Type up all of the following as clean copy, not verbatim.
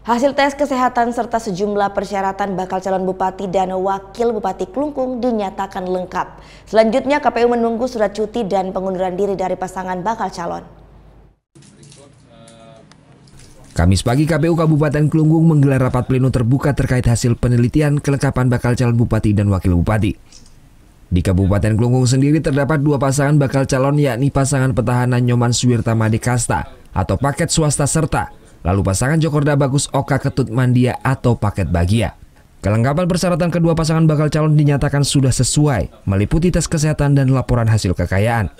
Hasil tes kesehatan serta sejumlah persyaratan bakal calon bupati dan wakil bupati Klungkung dinyatakan lengkap. Selanjutnya KPU menunggu surat cuti dan pengunduran diri dari pasangan bakal calon. Kamis pagi KPU Kabupaten Klungkung menggelar rapat pleno terbuka terkait hasil penelitian kelengkapan bakal calon bupati dan wakil bupati. Di Kabupaten Klungkung sendiri terdapat dua pasangan bakal calon, yakni pasangan petahana Nyoman Suwirta Madikasta atau paket swasta serta lalu pasangan Djokorda Bagus Oka Ketut Mandia atau paket bagia. Kelengkapan persyaratan kedua pasangan bakal calon dinyatakan sudah sesuai, meliputi tes kesehatan dan laporan hasil kekayaan.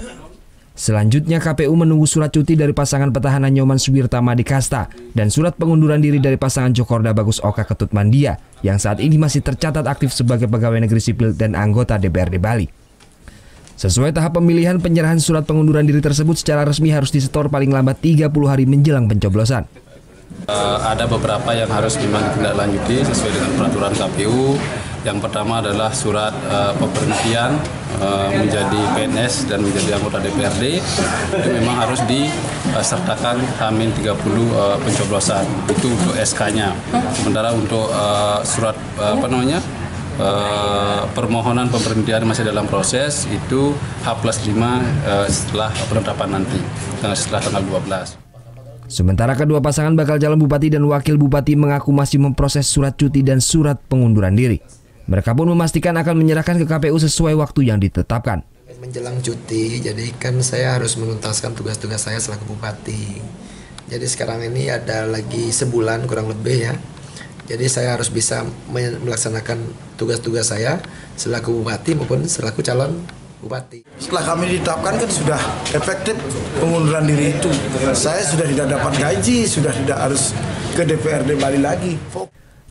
Selanjutnya KPU menunggu surat cuti dari pasangan petahana Nyoman Suwirta Madikasta dan surat pengunduran diri dari pasangan Djokorda Bagus Oka Ketut Mandia yang saat ini masih tercatat aktif sebagai pegawai negeri sipil dan anggota DPRD Bali. Sesuai tahap pemilihan, penyerahan surat pengunduran diri tersebut secara resmi harus disetor paling lambat 30 hari menjelang pencoblosan. Ada beberapa yang harus memang ditindaklanjuti sesuai dengan peraturan KPU. Yang pertama adalah surat pemberhentian menjadi PNS dan menjadi anggota DPRD. Itu memang harus disertakan H-30 pencoblosan. Itu untuk SK-nya. Sementara untuk surat permohonan pemberhentian masih dalam proses, itu H+5 setelah penetapan nanti, setelah tanggal 12. Sementara kedua pasangan bakal calon bupati dan wakil bupati mengaku masih memproses surat cuti dan surat pengunduran diri. Mereka pun memastikan akan menyerahkan ke KPU sesuai waktu yang ditetapkan. Menjelang cuti, jadi kan saya harus menuntaskan tugas-tugas saya selaku bupati. Jadi sekarang ini ada lagi sebulan kurang lebih ya. Jadi saya harus bisa melaksanakan tugas-tugas saya selaku bupati maupun selaku calon bupati. Setelah kami ditetapkan kan sudah efektif pengunduran diri itu. Saya sudah tidak dapat gaji, sudah tidak harus ke DPRD Bali lagi.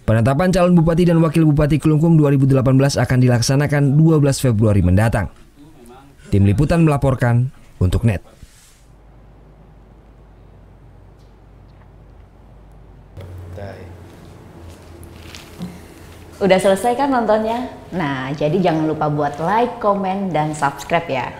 Penetapan calon bupati dan wakil bupati Klungkung 2018 akan dilaksanakan 12 Februari mendatang. Tim Liputan melaporkan untuk NET. Udah selesai kan nontonnya? Nah, jadi jangan lupa buat like, komen, dan subscribe ya.